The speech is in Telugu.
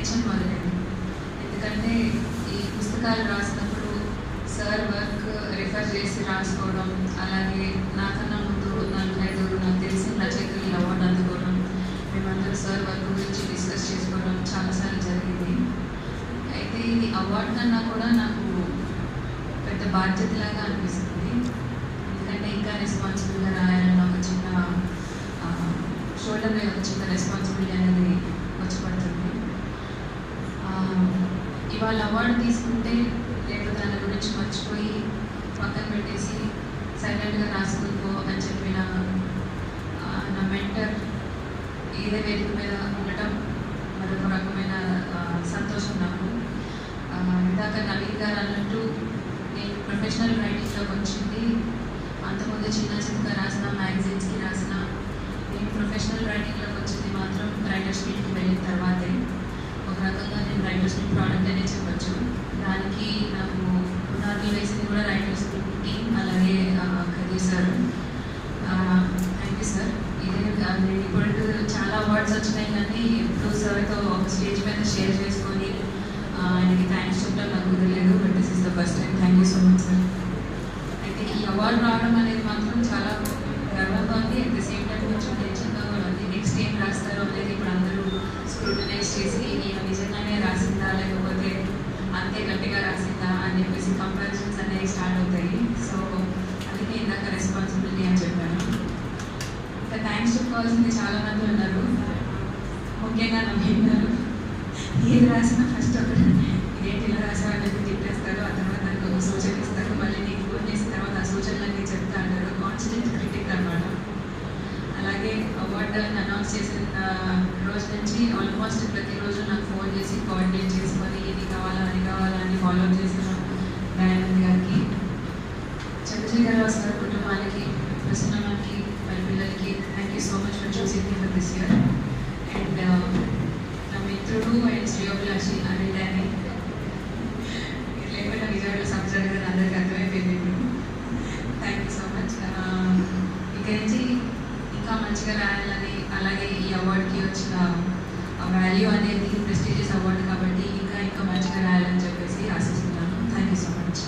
టెన్షన్ మొదలైంది. ఎందుకంటే ఈ పుస్తకాలు రాసినప్పుడు సార్ వర్క్ రిఫర్ చేసి రాసుకోవడం, అలాగే నాకన్నా ముందు 4-5 నాకు తెలిసిన రచయితలు అవార్డు అందుకోవడం, మేమందరూ సార్ వర్క్ గురించి డిస్కస్ చేసుకోవడం చాలాసార్లు జరిగింది. అయితే ఇది అవార్డు కన్నా కూడా నాకు పెద్ద బాధ్యతలాగా అనిపిస్తుంది. ఎందుకంటే ఇంకా రెస్పాన్సిబుల్గా రాయాలని ఒక చిన్న షోల్డర్ మీద ఒక చిన్న రెస్పాన్సిబిలిటీ అనేది వచ్చి పడుతుంది. ఇవాళ అవార్డు తీసుకుంటే రేపు దాని గురించి మర్చిపోయి పక్కన పెట్టేసి సైలెంట్గా రాసుకుంటూ అని చెప్పిన నా మెంటర్ ఇదే వేదిక మీద ఉండటం మరొక రకమైన సంతోషం నాకు. ఇందాక నవీన్ గారు అన్నట్టు నేను ప్రొఫెషనల్ రైటింగ్లోకి వచ్చింది అంతకుముందు చిన్న చిన్నగా రాసిన మ్యాగజైన్స్కి రాసిన. నేను ప్రొఫెషనల్ రైటింగ్లోకి వచ్చింది మాత్రం రైటర్స్ మీట్కి వెళ్ళిన తర్వాతే. ఒక రకంగా నేను రైటర్స్ మీట్ ప్రోడక్ట్ అనే చెప్పచ్చు. దానికి నాకు పునాదులు వేసింది కూడా రైటర్స్ మీట్ టీమ్, అలాగే Khadeer sir. Thank you sir. ఇదే నేను ఇప్పుడు చాలా అవార్డ్స్ వచ్చినాయి కానీ ఎప్పుడు సార్తో ఒక స్టేజ్ మీద షేర్ చేసుకొని ఆయనకి థ్యాంక్స్ చెప్పడం నాకు కుదరలేదు. But this is the first time. Thank you so much sir. అయితే ఈ అవార్డు రావడం అనేది మాత్రం చాలా గర్వంగా ఉంది. అట్ ద సేమ్ టైం కొంచెం టెన్షన్గా కూడా ఉంది. నెక్స్ట్ ఏం రాస్తారో అనేది ఇప్పుడు అందరూ స్క్రూటనైజ్ చేసి నేను నిజంగానే రాసిందా లేకపోతే అంతే గట్టిగా రాసిందా అని చెప్పేసి కంపారిజన్స్ అనేవి స్టార్ట్ అవుతాయి. సో అందుకే ఇందాక రెస్పాన్సిబిలిటీ అని చెప్పాను. ఇంకా థ్యాంక్స్ చెప్పుకోవాల్సింది చాలామంది ఉన్నారు. ముఖ్యంగా నా విన్నారు ఏది రాసినా ఫస్ట్ ఒకటి ఇదేంటి ఇలా రాసావని చెప్పి తిప్పేస్తారు. ఆ తర్వాత దానికి ఒక సూచన ఇస్తారు. మళ్ళీ నీకు ఫోన్ చేసిన తర్వాత ఆ సూచనలన్నీ చెప్తా అంటారు. కాన్స్టెంట్ క్రిటిక్ అన్నమాట. అలాగే అవార్డు అనౌన్స్ చేసిన రోజు నుంచి ఆల్మోస్ట్ ప్రతిరోజు నాకు ఫోన్ చేసి కోఆర్డినేట్ చేసుకొని ఇది కావాలా అది కావాలా అని ఫాలో చేసిన దయానంద్ గారికి, చంద్రశేఖరరావు సార్ కుటుంబానికి, ప్రసన్నకి, వాళ్ళ పిల్లలకి thank you so much for choosing for this year. And నా మిత్రుడు అండ్ శ్రేయోభిలాషి అనిల్ డానీ లేకుండా విజయవాడలో సభ జరగదని అందరికీ అర్థమైపోయింది ఇప్పుడు. Thank you so much. ఇక్కడి నుంచి ఇంకా మంచిగా రాయాలని, అలాగే ఈ అవార్డుకి వచ్చిన వాల్యూ అనేది ప్రెస్టీజియస్ అవార్డు కాబట్టి ఇంకా మంచిగా రాయాలని చెప్పేసి ఆశిస్తున్నాను. Thank you so much.